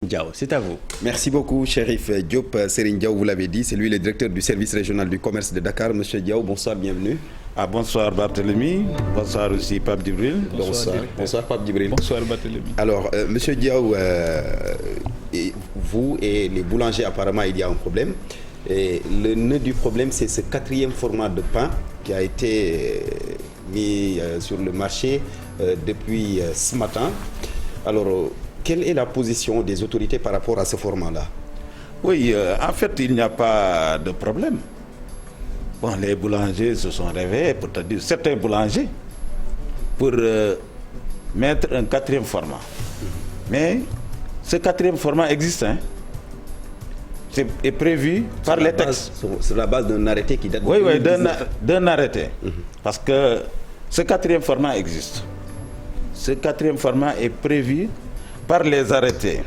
Diao, c'est à vous. Merci beaucoup, Chérif Diop. Serigne Diao, vous l'avez dit, c'est lui le directeur du service régional du commerce de Dakar. Monsieur Diao, bonsoir, bienvenue. Bonsoir Barthélémy, bonsoir aussi Pape Djibril. Bonsoir Pape Djibril. Bonsoir Barthélémy. Alors, Monsieur Diao, vous et les boulangers, apparemment, il y a un problème. Et le nœud du problème, c'est ce 4e format de pain qui a été mis sur le marché depuis ce matin. Alors, quelle est la position des autorités par rapport à ce format-là? Oui, en fait, il n'y a pas de problème. Bon, les boulangers se sont réveillés, pour te dire, certains boulangers, pour mettre un 4e format. Mais ce 4e format existe, hein? C'est prévu par les textes. Sur la base d'un arrêté qui date de Oui, d'un arrêté. Parce que ce 4e format existe. Ce 4e format est prévu par les arrêtés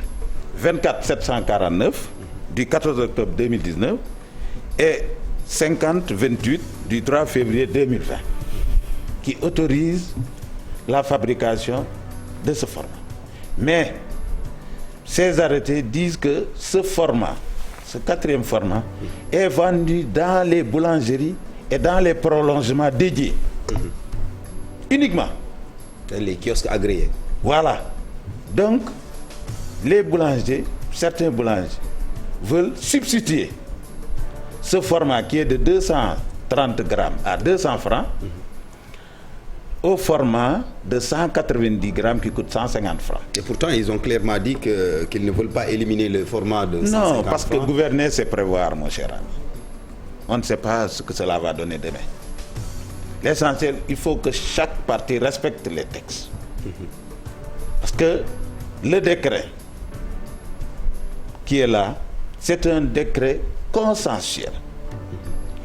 24 749 du 14 octobre 2019 et 50-28 du 3 février 2020 qui autorisent la fabrication de ce format. Mais ces arrêtés disent que ce format, ce 4e format, est vendu dans les boulangeries et dans les prolongements dédiés. Uniquement. Les kiosques agréés. Voilà. Donc, les boulangers, certains boulangers, veulent substituer ce format qui est de 230 grammes à 200 francs au format de 190 grammes qui coûte 150 francs. Et pourtant, ils ont clairement dit qu'ils ne veulent pas éliminer le format de 150 francs. Non, parce que gouverner, c'est prévoir, mon cher ami. On ne sait pas ce que cela va donner demain. L'essentiel, il faut que chaque parti respecte les textes. Parce que le décret qui est là, c'est un décret consensuel.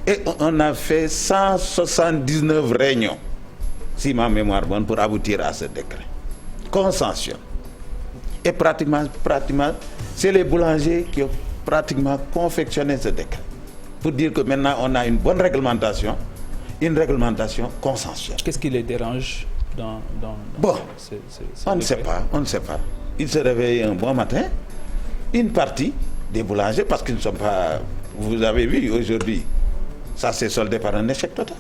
Et on a fait 179 réunions, si ma mémoire est bonne, pour aboutir à ce décret. Consensuel. Et pratiquement, c'est les boulangers qui ont pratiquement confectionné ce décret. Pour dire que maintenant, on a une bonne réglementation, une réglementation consensuelle. Qu'est-ce qui les dérange dans on ne sait pas. Ils se réveillent un bon matin, une partie des boulangers, parce qu'ils ne sont pas... Vous avez vu aujourd'hui, ça s'est soldé par un échec total.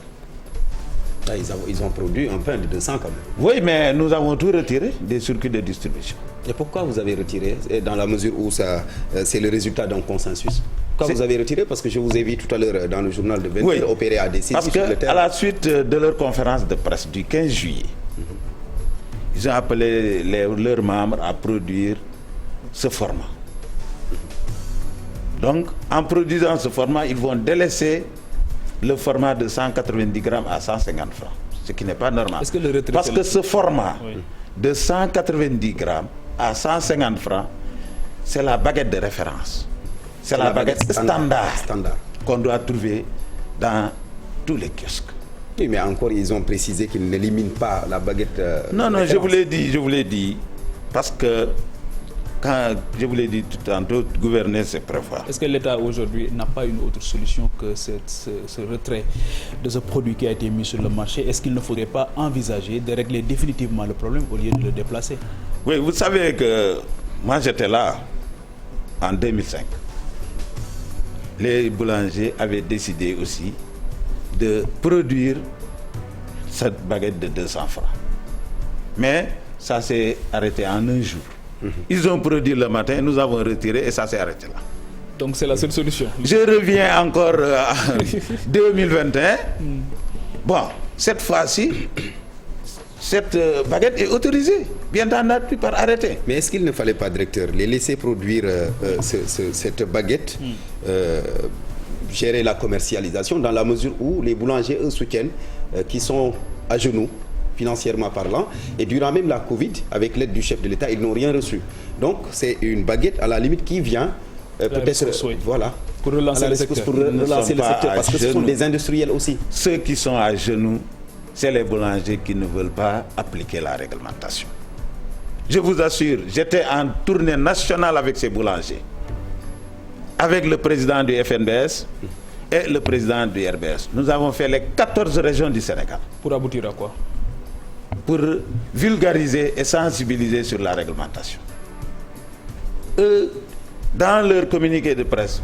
Là, ils ont produit un pain de 200 quand même. Oui, mais nous avons tout retiré des circuits de distribution. Et pourquoi vous avez retiré? Dans la mesure où c'est le résultat d'un consensus. Pourquoi vous avez retiré? Parce que je vous ai vu tout à l'heure dans le journal de 20h opérer à des sites parce sur le terrain. À la suite de leur conférence de presse du 15 juillet, ils ont appelé leurs membres à produire ce format. Donc, en produisant ce format, ils vont délaisser le format de 190 grammes à 150 francs, ce qui n'est pas normal. Parce que ce format de 190 grammes à 150 francs, c'est la baguette de référence. C'est la baguette standard qu'on doit trouver dans tous les kiosques. Oui, mais encore, ils ont précisé qu'ils n'éliminent pas la baguette. Non, je vous l'ai dit, parce que, quand je vous l'ai dit tout tantôt, gouverner, c'est prévoir. Est-ce que l'État aujourd'hui n'a pas une autre solution que ce retrait de ce produit qui a été mis sur le marché? Est-ce qu'il ne faudrait pas envisager de régler définitivement le problème au lieu de le déplacer? Oui, vous savez que moi j'étais là en 2005. Les boulangers avaient décidé aussi de produire cette baguette de 200 francs. Mais ça s'est arrêté en un jour. Ils ont produit le matin, nous avons retiré et ça s'est arrêté là. Donc c'est la seule solution. Je reviens encore à 2021. Bon, cette fois-ci, cette baguette est autorisée, bien entendu par arrêté. Mais est-ce qu'il ne fallait pas, directeur, les laisser produire cette baguette, gérer la commercialisation, dans la mesure où les boulangers, eux, soutiennent qu'ils sont à genoux, financièrement parlant, et durant même la Covid, avec l'aide du chef de l'État, ils n'ont rien reçu. Donc c'est une baguette à la limite qui vient peut-être voilà, pour relancer le secteur. Parce que ce sont des industriels aussi. Ceux qui sont à genoux, c'est les boulangers qui ne veulent pas appliquer la réglementation. Je vous assure, j'étais en tournée nationale avec ces boulangers, avec le président du FNBS et le président du RBS. Nous avons fait les 14 régions du Sénégal. Pour aboutir à quoi? Pour vulgariser et sensibiliser sur la réglementation. eux, dans leur communiqué de presse,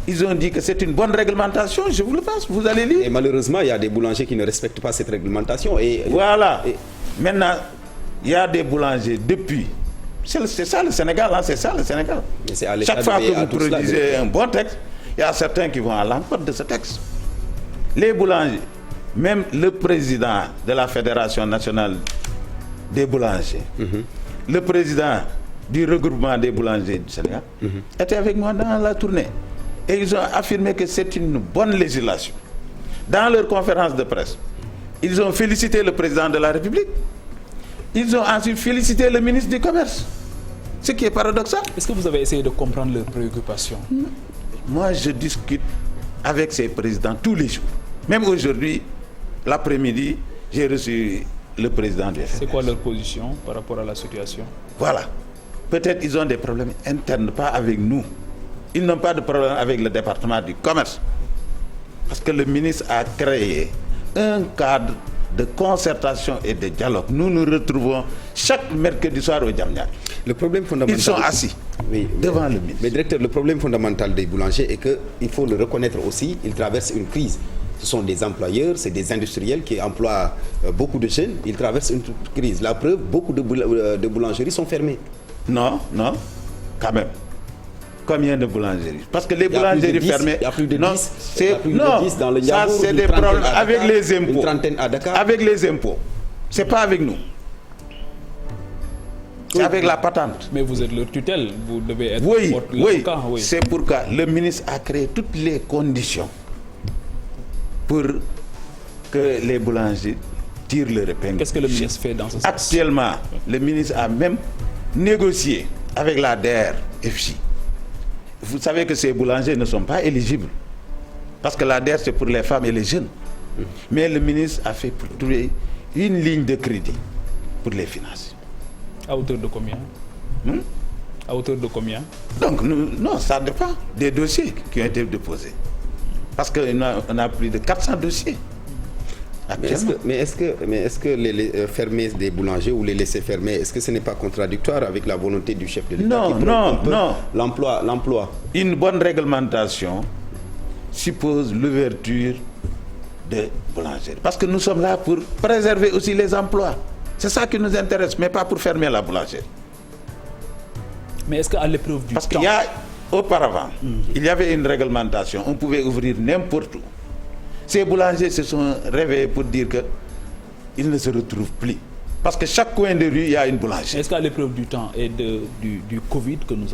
ils ont dit que c'est une bonne réglementation. Je vous le passe, vous allez lire. Et malheureusement, il y a des boulangers qui ne respectent pas cette réglementation. Voilà. Maintenant, il y a des boulangers depuis. C'est ça le Sénégal, hein, c'est ça le Sénégal. Chaque fois que vous produisez un bon texte, il y a certains qui vont à l'encontre de ce texte. Les boulangers, même le président de la Fédération nationale des boulangers, le président du regroupement des boulangers du Sénégal, était avec moi dans la tournée. Et ils ont affirmé que c'est une bonne législation. Dans leur conférence de presse, ils ont félicité le président de la République. Ils ont ensuite félicité le ministre du Commerce. Ce qui est paradoxal. Est-ce que vous avez essayé de comprendre leurs préoccupations? Moi, je discute avec ces présidents tous les jours. Même aujourd'hui, l'après-midi, j'ai reçu le président du FNS. C'est quoi leur position par rapport à la situation? Voilà. Peut-être ils ont des problèmes internes, pas avec nous. Ils n'ont pas de problème avec le département du commerce. Parce que le ministre a créé un cadre de concertation et de dialogue. Nous nous retrouvons chaque mercredi soir au Diamniadio. Le problème fondamental... Ils sont assis devant le ministre. Mais directeur, le problème fondamental des boulangers est qu'il faut le reconnaître aussi, ils traversent une crise. Ce sont des employeurs, c'est des industriels qui emploient beaucoup de jeunes. Ils traversent une crise. La preuve, beaucoup de boulangeries sont fermées. Non, quand même. Combien de boulangeries? Parce que les boulangeries fermées... Il y a plus de 10. Non, Dans le ça c'est des problèmes avec les impôts. Une trentaine à Dakar. Avec les impôts. C'est pas avec nous. C'est avec la patente. Mais vous êtes leur tutelle, vous devez être... Oui. C'est pourquoi le ministre a créé toutes les conditions pour que les boulangers tirent leur épingle. Qu'est-ce que le ministre fait dans ce sens? Actuellement, le ministre a même négocié avec la DER/FJ. Vous savez que ces boulangers ne sont pas éligibles. Parce que la DER, c'est pour les femmes et les jeunes. Mais le ministre a fait pour trouver une ligne de crédit pour les financer. À hauteur de combien? À hauteur de combien? Donc, non, ça dépend des dossiers qui ont été déposés. Parce qu'on a plus de 400 dossiers. Mais est-ce que les fermer des boulangers ou les laisser fermer, est-ce que ce n'est pas contradictoire avec la volonté du chef de l'État? Non. L'emploi. Une bonne réglementation suppose l'ouverture de boulangeries. Parce que nous sommes là pour préserver aussi les emplois. C'est ça qui nous intéresse, mais pas pour fermer la boulangerie. Mais est-ce qu'à l'épreuve du temps... Parce qu'il y a, auparavant, il y avait une réglementation, on pouvait ouvrir n'importe où. Ces boulangers se sont réveillés pour dire qu'ils ne se retrouvent plus. Parce que chaque coin de rue, il y a une boulangerie. Est-ce qu'à l'épreuve du temps et du Covid que nous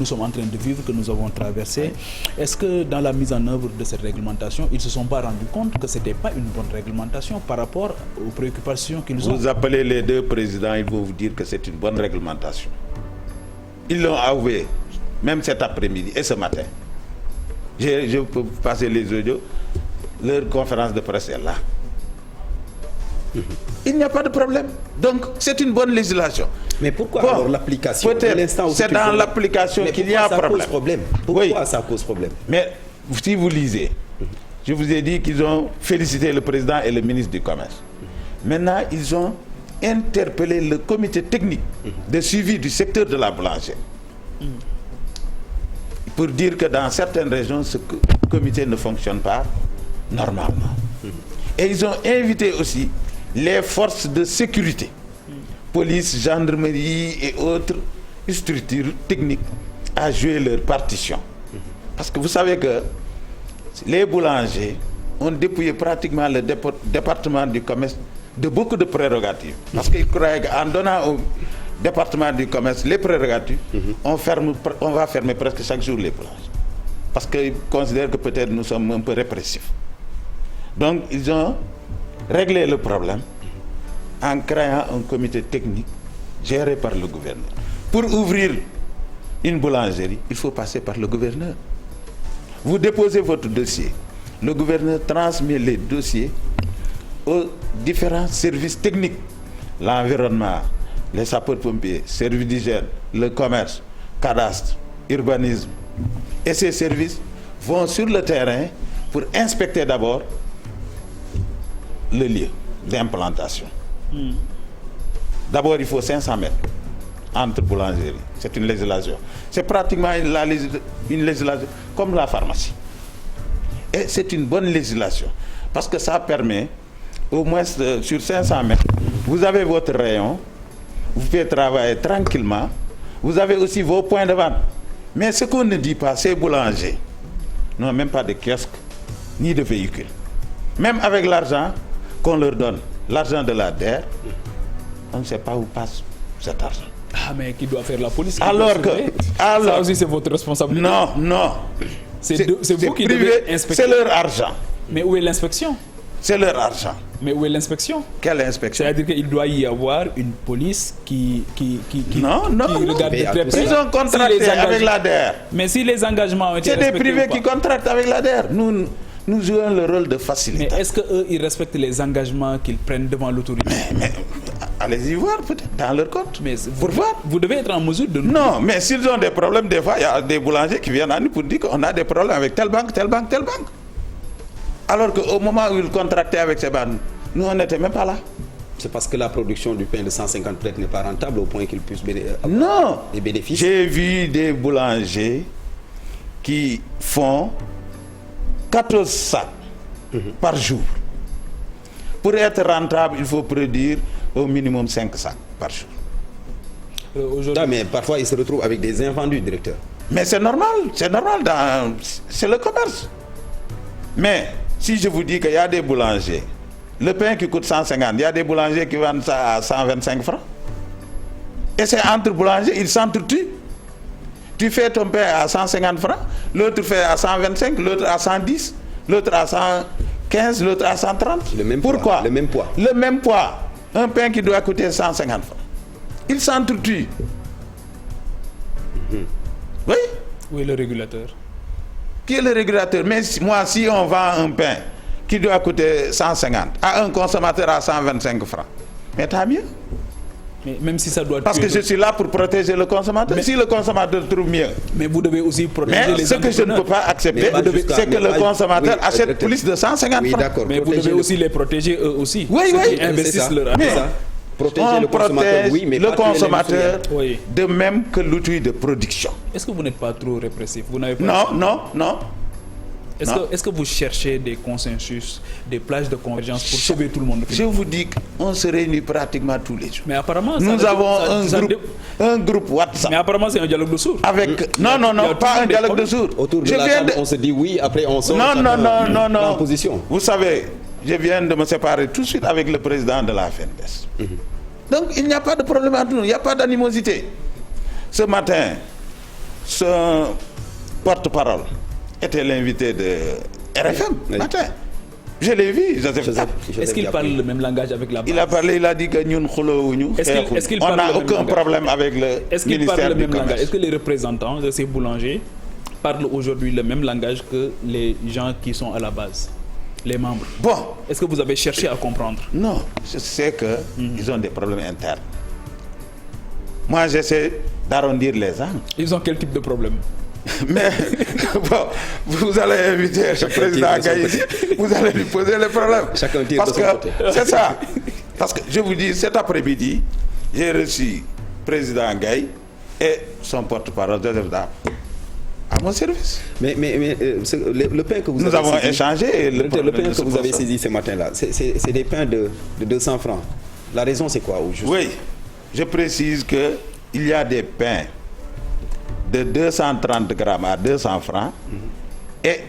sommes en train de vivre, que nous avons traversé, est-ce que dans la mise en œuvre de cette réglementation, ils ne se sont pas rendus compte que ce n'était pas une bonne réglementation par rapport aux préoccupations qu'ils ont? Vous appelez les deux présidents, ils vont vous dire que c'est une bonne réglementation. Ils l'ont avoué, même cet après-midi et ce matin. Je peux passer les audios. Leur conférence de presse est là. Il n'y a pas de problème. Donc, c'est une bonne législation. Mais pourquoi alors l'application? C'est dans l'application qu'il y a un problème. Pourquoi ça cause problème? Mais si vous lisez, je vous ai dit qu'ils ont félicité le président et le ministre du Commerce. Maintenant, ils ont interpellé le comité technique de suivi du secteur de la boulangerie. Pour dire que dans certaines régions, ce comité ne fonctionne pas normalement. Et ils ont invité aussi les forces de sécurité, police, gendarmerie et autres structures techniques à jouer leur partition. Parce que vous savez que les boulangers ont dépouillé pratiquement le département du commerce de beaucoup de prérogatives. Parce qu'ils croyaient qu'en donnant au département du commerce les prérogatives, on va fermer presque chaque jour les boulangers. Parce qu'ils considèrent que peut-être nous sommes un peu répressifs. Donc ils ont réglé le problème en créant un comité technique géré par le gouverneur. Pour ouvrir une boulangerie, il faut passer par le gouverneur. Vous déposez votre dossier. Le gouverneur transmet les dossiers aux différents services techniques. L'environnement, les sapeurs-pompiers, services d'hygiène, le commerce, cadastre, urbanisme. Et ces services vont sur le terrain pour inspecter d'abord le lieu d'implantation. D'abord, il faut 500 mètres entre boulangeries. C'est une législation. C'est pratiquement une législation comme la pharmacie. Et c'est une bonne législation. Parce que ça permet, au moins sur 500 mètres, vous avez votre rayon, vous pouvez travailler tranquillement, vous avez aussi vos points de vente. Mais ce qu'on ne dit pas, ces boulangers n'ont même pas de kiosque, ni de véhicule. Même avec l'argent qu'on leur donne, l'argent de la DER, on ne sait pas où passe cet argent. Ah, mais qui doit faire la police? Alors que... Ça aussi, c'est votre responsabilité. Non. C'est vous qui devez inspecter. C'est leur argent. Mais où est l'inspection? C'est leur argent. Mais où est l'inspection? Quelle inspection? C'est-à-dire qu'il doit y avoir une police qui Non. regarde de très près. Ils ont contracté avec la DER. Mais si les engagements ont été C'est des respectés privés ou pas? qui contractent avec la DER. Nous jouons le rôle de Mais facilitateur. est-ce qu'eux, ils respectent les engagements qu'ils prennent devant l'autorité? Mais allez-y voir peut-être dans leur compte. Mais pour voir. Vous devez être en mesure de... Non, mais s'ils ont des problèmes, des fois, il y a des boulangers qui viennent à nous pour dire qu'on a des problèmes avec telle banque. Alors qu'au moment où ils contractaient avec ces banques, nous, on n'était même pas là. C'est parce que la production du pain de 150 peut-être n'est pas rentable au point qu'ils puissent Non. des bénéfices. J'ai vu des boulangers qui font 14 sacs par jour. Pour être rentable, il faut produire au minimum 5 sacs par jour. Non, mais parfois, ils se retrouvent avec des invendus, directeur. Mais c'est normal, c'est le commerce. Mais si je vous dis qu'il y a des boulangers, le pain qui coûte 150, il y a des boulangers qui vendent ça à 125 francs. Et c'est entre boulangers, ils s'entretuent. Tu fais ton pain à 150 francs, l'autre fait à 125, l'autre à 110, l'autre à 115, l'autre à 130. Le même Pourquoi? Le même poids. Le même poids. Un pain qui doit coûter 150 francs. Ils s'entretuent. Oui. Où est le régulateur? Qui est le régulateur? Mais moi, si on vend un pain qui doit coûter 150 à un consommateur à 125 francs, mais tant mieux. Mais même si ça doit... Parce que je suis là pour protéger le consommateur. Mais si le consommateur trouve mieux. Mais vous devez aussi protéger les ce que je ne peux pas accepter, c'est que le consommateur achète plus de 150 francs. Mais vous devez aussi les protéger eux aussi. Oui. Qui investissent leur argent. Protéger le consommateur, oui, mais le consommateur oui. de même que l'outil de production. Est-ce que vous n'êtes pas trop répressif? Vous n'avez pas... Non. Est-ce que vous cherchez des consensus, des plages de convergence pour sauver tout le monde? Je vous dis qu'on se réunit pratiquement tous les jours. Mais apparemment... Nous avons un groupe WhatsApp. Mais apparemment, c'est un dialogue de sourds. Non, pas un dialogue de sourds. Autour de la table, on se dit oui, après on sort en position. Vous savez, je viens de me séparer tout de suite avec le président de la FNDES. Donc, il n'y a pas de problème entre nous, il n'y a pas d'animosité. Ce matin, ce porte-parole était l'invité de RFM, matin. Je l'ai vu, Joseph. Est-ce qu'il parle le même langage avec la base? Il a dit que nous, on n'a aucun problème avec le ministère du Commerce. Est-ce que les représentants de ces boulangers parlent aujourd'hui le même langage que les gens qui sont à la base, les membres? Bon. Est-ce que vous avez cherché à comprendre? Non, je sais qu'ils ont des problèmes internes. Moi, j'essaie d'arrondir les angles. Ils ont quel type de problème? Mais bon, vous allez inviter le président Gaye ici, vous allez lui poser les problèmes. Chacun tire de son côté. C'est ça. Parce que je vous dis, cet après-midi, j'ai reçu le président Gaye et son porte-parole Joseph Dab à mon service. Mais le pain que vous nous avez avons saisi, échangé. Le pain que vous avez saisi ce matin-là, c'est des pains de 200 francs. La raison, c'est quoi au juste? Oui, je précise qu'il y a des pains de 230 grammes à 200 francs et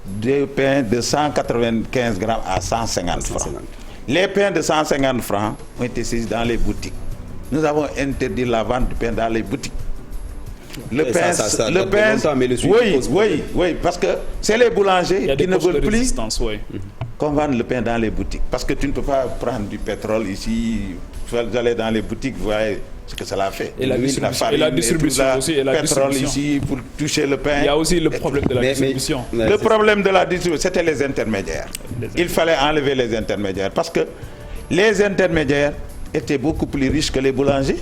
des pains de 195 grammes à 150 francs. Les pains de 150 francs ont été saisis dans les boutiques. Nous avons interdit la vente du pain dans les boutiques. Oui, parce que c'est les boulangers qui ne veulent plus qu'on vende le pain dans les boutiques. Parce que tu ne peux pas prendre du pétrole ici, vous allez dans les boutiques, vous voyez ce que cela fait. Et la distribution aussi. Et la pétrole distribution. ici pour toucher le pain. Il y a aussi le problème de la distribution. Le problème de la distribution, c'était les intermédiaires. Il fallait enlever les intermédiaires parce que les intermédiaires étaient beaucoup plus riches que les boulangers.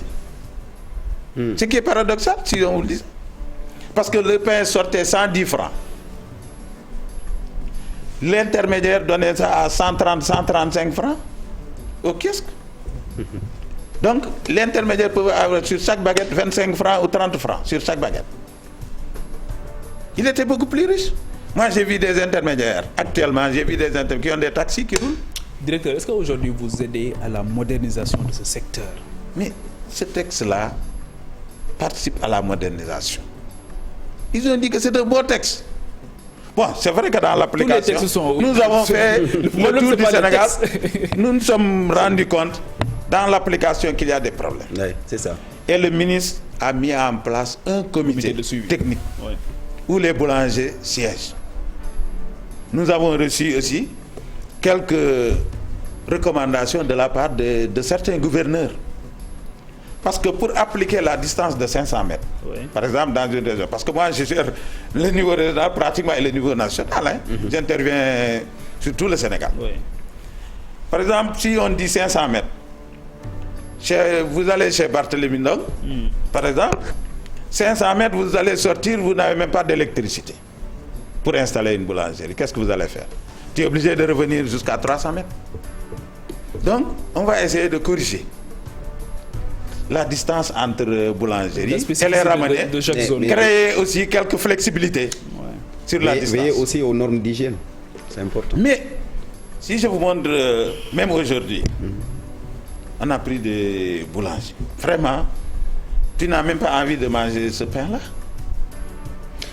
Ce qui est paradoxal, si on vous le dit. Parce que le pain sortait 110 francs. L'intermédiaire donnait ça à 130, 135 francs au kiosque. Donc, l'intermédiaire peut avoir sur chaque baguette 25 francs ou 30 francs sur chaque baguette. Il était beaucoup plus riche. Moi, j'ai vu des intermédiaires. Actuellement, j'ai vu des intermédiaires qui ont des taxis qui roulent. Directeur, est-ce qu'aujourd'hui vous aidez à la modernisation de ce secteur? Mais ce texte-là participe à la modernisation. Ils ont dit que c'est un bon texte. Bon, c'est vrai que dans l'application, nous avons fait le tour du Sénégal. Nous nous sommes rendus compte dans l'application qu'il y a des problèmes. Oui, c'est ça. Et le ministre a mis en place un comité de suivi technique où les boulangers siègent. Nous avons reçu aussi quelques recommandations de la part de certains gouverneurs. Parce que pour appliquer la distance de 500 mètres, par exemple dans une région, parce que moi je suis le niveau régional pratiquement et le niveau national, j'interviens sur tout le Sénégal. Par exemple, si on dit 500 mètres, vous allez chez Barthélémy Ndong, par exemple, 500 mètres, vous allez sortir, vous n'avez même pas d'électricité pour installer une boulangerie. Qu'est-ce que vous allez faire? Tu es obligé de revenir jusqu'à 300 mètres. Donc, on va essayer de corriger la distance entre boulangeries et les ramener, créer aussi quelques flexibilités sur la distance. Veillez aussi aux normes d'hygiène, c'est important. Mais, si je vous montre, même aujourd'hui, on a pris des boulangers. Vraiment, tu n'as même pas envie de manger ce pain-là.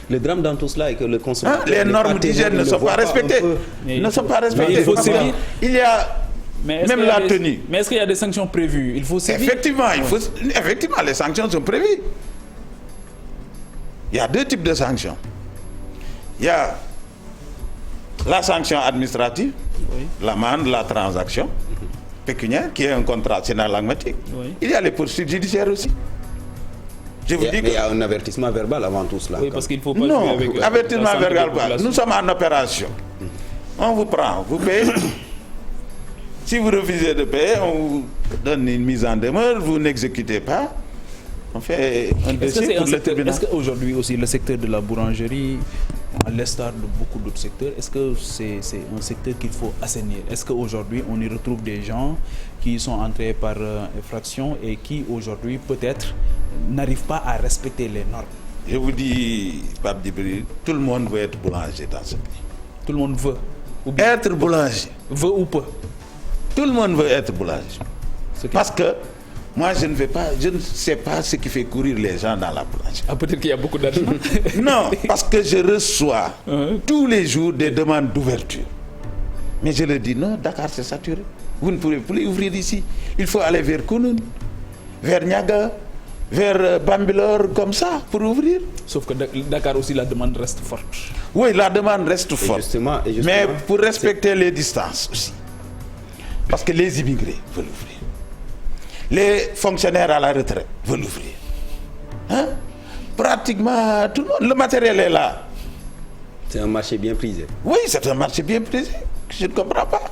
Le drame dans tout cela est que le consommateur... les normes d'hygiène ne sont pas respectées. Ne sont pas respectées. Il faut sévir. Il y a même la tenue. Mais est-ce qu'il y a des sanctions prévues? Il faut sévir. Effectivement, les sanctions sont prévues. Il y a deux types de sanctions. Il y a la sanction administrative, l'amende, la transaction pécuniaire, qui est un contrat synalagmatique. Il y a les poursuites judiciaires aussi. Je vous dis mais il y a un avertissement verbal avant tout cela. Oui, parce qu'il faut pas non, jouer avec avertissement verbal. Nous sommes en opération. On vous prend, vous payez. Si vous refusez de payer, on vous donne une mise en demeure, vous n'exécutez pas. On fait un dossier pour le tribunal. Est-ce qu'aujourd'hui aussi le secteur de la boulangerie, à l'instar de beaucoup d'autres secteurs, est-ce que c'est un secteur qu'il faut assainir? Est-ce qu'aujourd'hui on y retrouve des gens qui sont entrés par infraction et qui aujourd'hui peut-être n'arrivent pas à respecter les normes? Je vous dis, Pape Djibril, tout le monde veut être boulanger dans ce pays. Tout le monde veut être boulanger. Veut ou peut? Tout le monde veut être boulanger. Parce que moi, je ne sais pas ce qui fait courir les gens dans la boulangerie. Ah, peut-être qu'il y a beaucoup d'argent. Non, parce que je reçois tous les jours des demandes d'ouverture. Mais je leur dis, non, Dakar c'est saturé. Vous ne pourrez plus ouvrir ici. Il faut aller vers Kounoune, vers Niaga, vers Bambilor, comme ça, pour ouvrir. Sauf que Dakar aussi, la demande reste forte. Oui, la demande reste forte. Justement, mais pour respecter les distances aussi. Parce que les immigrés veulent ouvrir. Les fonctionnaires à la retraite veulent ouvrir. Pratiquement tout le monde. Le matériel est là. C'est un marché bien prisé. Oui, c'est un marché bien prisé. Je ne comprends pas.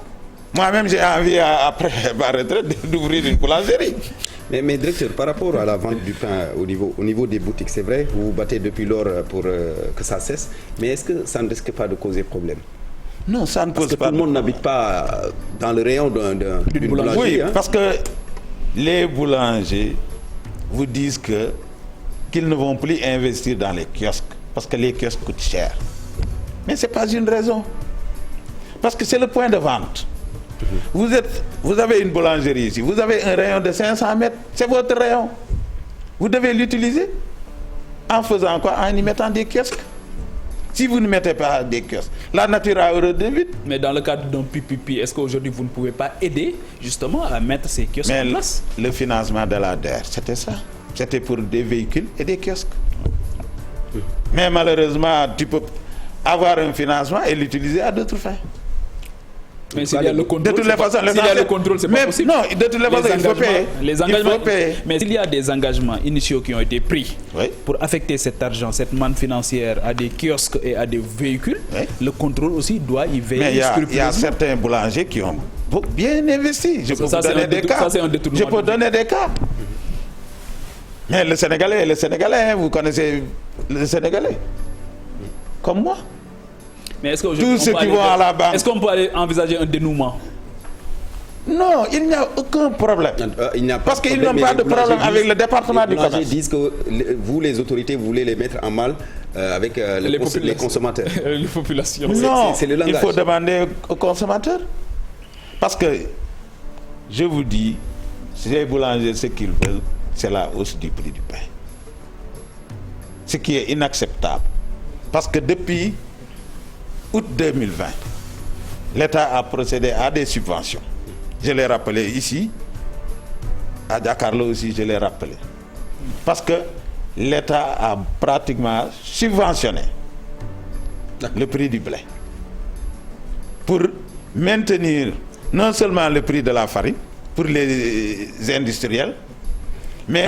Moi-même, j'ai envie, après ma retraite, d'ouvrir une boulangerie. Mais directeur, par rapport à la vente du pain au niveau des boutiques, c'est vrai, vous vous battez depuis lors pour que ça cesse, mais est-ce que ça ne risque pas de causer problème? Non, ça ne pose pas. Parce que tout le monde n'habite pas dans le rayon d'une boulangerie. Oui, parce que les boulangers vous disent qu'ils ne vont plus investir dans les kiosques, parce que les kiosques coûtent cher. Mais ce n'est pas une raison. Parce que c'est le point de vente. Vous avez une boulangerie ici, vous avez un rayon de 500 mètres, c'est votre rayon. Vous devez l'utiliser. En faisant quoi? En y mettant des kiosques. Si vous ne mettez pas des kiosques, la nature a horreur de vide. Mais dans le cadre d'un PPP, est-ce qu'aujourd'hui vous ne pouvez pas aider justement à mettre ces kiosques en place? Le financement de la DER, c'était ça. C'était pour des véhicules et des kiosques. Mais malheureusement, tu peux avoir un financement et l'utiliser à d'autres fins. Mais s'il y a le contrôle, de toutes les façons, s'il y a le contrôle, c'est pas possible. Non, de toutes les façons, il faut payer. Les engagements, mais s'il y a des engagements initiaux qui ont été pris pour affecter cet argent, cette manne financière à des kiosques et à des véhicules, le contrôle aussi doit y veiller. Mais il y a certains boulangers qui ont bien investi. Je peux vous donner des cas. Je peux donner des cas. Mais le Sénégalais, vous connaissez le Sénégalais, comme moi. Mais est-ce qu'aujourd'hui, est-ce qu'on peut aller envisager un dénouement? Non, il n'y a aucun problème. Il n'y a pas parce qu'ils n'ont pas de problème avec le département du commerce. Les boulangers disent que vous, les autorités, vous voulez les mettre en mal avec les consommateurs. Les populations. Non, c'est le langage. Il faut demander aux consommateurs. Parce que, je vous dis, les boulangers, ce qu'ils veulent, c'est la hausse du prix du pain. Ce qui est inacceptable. Parce que depuis août 2020, l'État a procédé à des subventions. Je l'ai rappelé ici, à Dakarlo aussi, je l'ai rappelé. Parce que l'État a pratiquement subventionné le prix du blé pour maintenir non seulement le prix de la farine pour les industriels, mais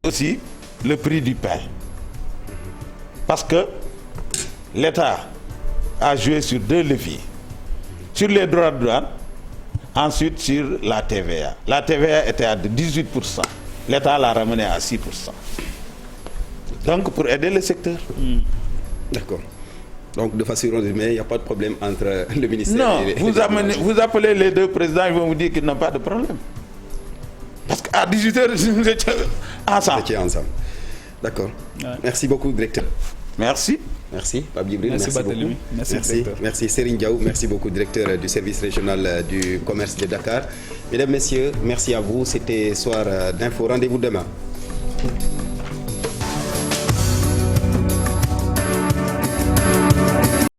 aussi le prix du pain. Parce que l'État a joué sur 2 leviers. Sur les droits de douane, ensuite sur la TVA. La TVA était à 18%. L'État l'a ramené à 6%. Donc pour aider le secteur. D'accord. Donc de façon résumée, il n'y a pas de problème entre le ministère et vous appelez les 2 présidents, ils vont vous dire qu'ils n'ont pas de problème. Parce qu'à 18h, nous étions ensemble. D'accord. Ouais. Merci beaucoup, directeur. Merci. Merci, Pape Djibril. Merci beaucoup. Merci Serigne Diaw. Merci beaucoup, directeur du service régional du commerce de Dakar. Mesdames, Messieurs, merci à vous. C'était Soir d'Info. Rendez-vous demain.